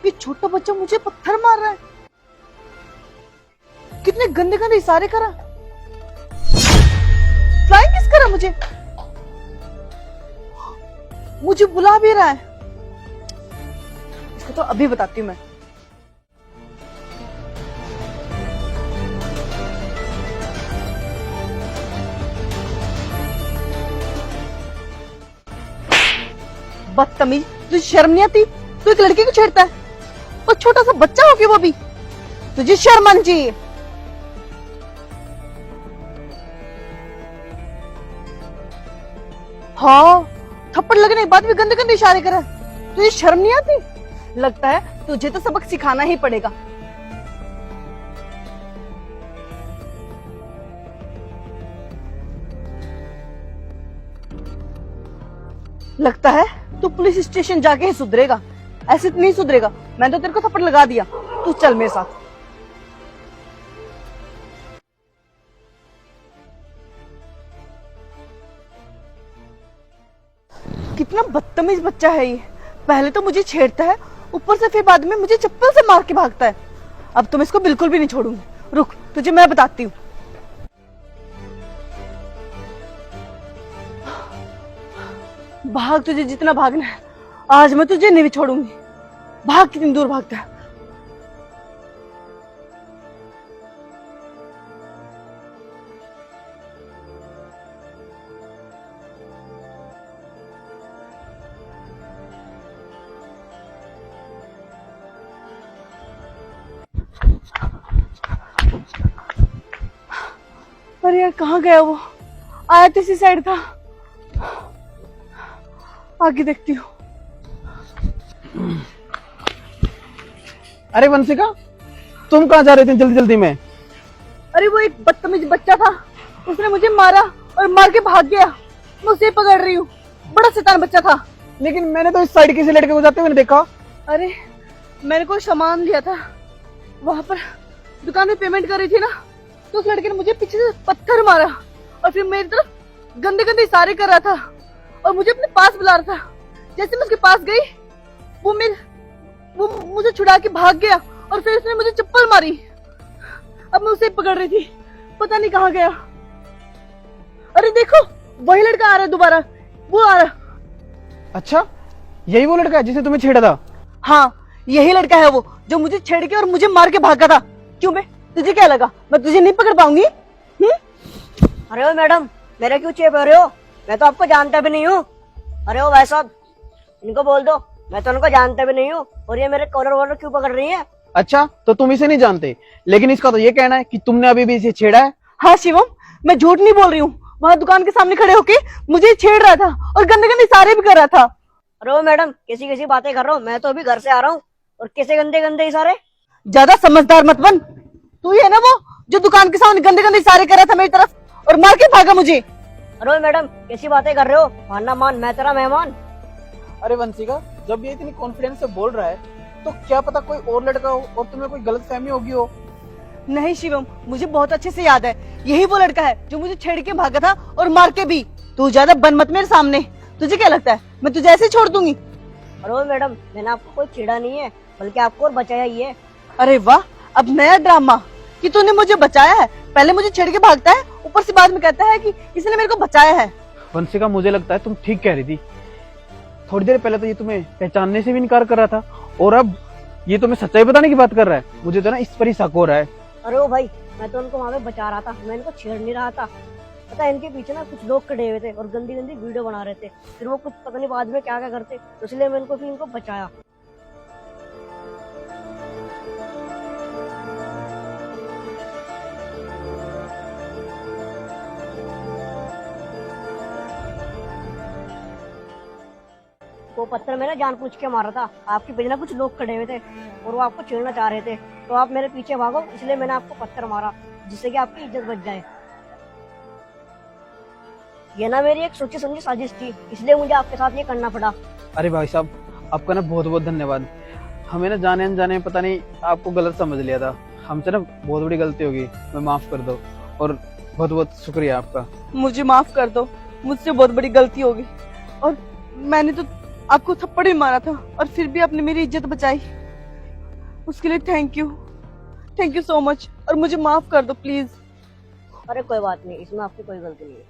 ये छोटा बच्चा मुझे पत्थर मार रहा है। कितने गंदे गंदे इशारे करा, फ्लाइंग किस करा मुझे बुला भी रहा है। इसको तो अभी बताती हूँ मैं। बदतमीज, तुझे शर्म नहीं आती? तू एक लड़की को छेड़ता है और छोटा सा बच्चा हो गया वो भी। तुझे शर्म आनी चाहिए। हाँ, थप्पड़ लगने के बाद भी गंदे गंदे इशारे कर रहा है। तुझे शर्म नहीं आती? लगता है तुझे तो सबक सिखाना ही पड़ेगा। लगता है तू पुलिस स्टेशन जाके ही सुधरेगा, ऐसे तो नहीं सुधरेगा। मैंने तो तेरे को थप्पड़ लगा दिया, तू चल मेरे साथ। कितना बदतमीज बच्चा है ये। पहले तो मुझे छेड़ता है, ऊपर से फिर बाद में मुझे चप्पल से मार के भागता है। अब तो मैं इसको बिल्कुल भी नहीं छोड़ूंगी। रुक, तुझे मैं बताती हूँ। भाग, तुझे जितना भागना है। आज मैं तुझे नहीं छोड़ूंगी। भाग, कितनी दूर भागता है। अरे यार, कहाँ गया वो? आया तो इसी साइड था। आगे देखती हूँ। अरे वंशिका, तुम कहाँ जा रहे थे जल्दी जल्दी में? अरे वो एक बदतमीज बच्चा था, उसने मुझे मारा और मार के भाग गया। मैं उसे पकड़ रही हूँ। बड़ा शैतान बच्चा था। लेकिन मैंने तो इस साइड किसी लड़के को जाते हुए नहीं देखा। अरे मैंने कोई सामान लिया था, वहां पर दुकान में पेमेंट कर रही थी ना, तो उस लड़के ने मुझे पीछे से पत्थर मारा और फिर मेरी तरफ गंदे गंदे इशारे कर रहा था और मुझे अपने पास बुला रहा था। जैसे मैं उसके पास गई, वो मुझे छुड़ा के भाग गया और फिर उसने मुझे चप्पल मारी। अब मैं उसे पकड़ रही थी, पता नहीं कहाँ गया। अरे देखो, वही लड़का आ रहा है दोबारा, वो आ रहा। अच्छा, यही वो लड़का है जिसने तुम्हें छेड़ा था? हाँ, यही लड़का है वो जो मुझे छेड़ के और मुझे मार के भागा था। क्यों बे, तुझे क्या लगा मैं तुझे नहीं पकड़ पाऊंगी? अरे ओ मैडम, मेरे क्यों चेप रहे हो? मैं तो आपको जानता भी नहीं हूँ। अरे ओ भाई साहब, इनको बोल दो, मैं तो उनको जानता भी नहीं हूँ। और ये मेरे कॉलर वॉलर क्यों पकड़ रही है? अच्छा, तो तुम इसे नहीं जानते, लेकिन इसका तो ये कहना है कि तुमने अभी भी इसे छेड़ा है। हाँ शिवम, मैं झूठ नहीं बोल रही हूँ। वहाँ दुकान के सामने खड़े होके मुझे छेड़ रहा था और गंदे गंदे इशारे भी कर रहा था। अरे ओ मैडम, कैसी कैसी बातें कर रहा हूँ? मैं तो अभी घर से आ रहा हूँ और कैसे गंदे गंदे इशारे? ज्यादा समझदार मत बन। तू ही है ना वो जो दुकान के सामने गंदे गंदे इशारे कर रहा था मेरी तरफ और मार के भागा मुझे। अरे ओ मैडम, कैसी बातें कर रहे हो? मानना मान, मैं तेरा मेहमान। अरे वंशिका, जब ये इतनी कॉन्फिडेंस से बोल रहा है तो क्या पता कोई और लड़का हो और तुम्हें कोई गलत फहमी होगी हो। नहीं शिवम, मुझे बहुत अच्छे से याद है, यही वो लड़का है जो मुझे छेड़ के भागा था और मार के भी। तू ज्यादा बन मत मेरे सामने। तुझे क्या लगता है मैं तुझे ऐसे छोड़ दूंगी? अरे ओ मैडम, मैंने आपको कोई छेड़ा नहीं है, बल्कि आपको और बचाया ही है। अरे वाह, अब नया ड्रामा कि तूने मुझे बचाया है। पहले मुझे छेड़ के भागता है, ऊपर से बाद में कहता है कि इसने मेरे को बचाया है। वंशिका, मुझे लगता है तुम ठीक कह रही थी। थोड़ी देर पहले तो ये तुम्हें पहचानने से भी इनकार कर रहा था और अब ये तुम्हें सच्चाई बताने की बात कर रहा है। मुझे तो ना इस पर ही शक हो रहा है। अरे ओ भाई, मैं तो उनको वहां पे बचा रहा था, मैं इनको छेड़ नहीं रहा था। पता है, इनके पीछे ना कुछ लोग खड़े हुए थे और गंदी गंदी वीडियो बना रहे थे। फिर वो कुछ पता नहीं बाद में क्या क्या करते, तो इसलिए मैं इनको बचाया। वो पत्थर मैंने जानबूझ के मारा था। आपके पीछे ना कुछ लोग खड़े हुए थे और वो आपको छेड़ना चाह रहे थे, तो आप मेरे पीछे भागो, इसलिए मैंने आपको पत्थर मारा, जिससे कि आपकी इज्जत बच जाए। ये ना मेरी एक सोची समझी साजिश थी, इसलिए मुझे आपके साथ ये करना पड़ा। अरे भाई साहब, आपका ना बहुत बहुत धन्यवाद। हमें ना जाने अनजाने में पता नहीं आपको गलत समझ लिया था। हमसे ना बहुत बड़ी गलती होगी, मैं माफ कर दो और बहुत बहुत शुक्रिया आपका। मुझे माफ कर दो, मुझसे बहुत बड़ी गलती होगी और मैंने तो आपको थप्पड़ भी मारा था और फिर भी आपने मेरी इज्जत बचाई। उसके लिए थैंक यू सो मच, और मुझे माफ कर दो प्लीज। अरे कोई बात नहीं, इसमें आपकी कोई गलती नहीं है।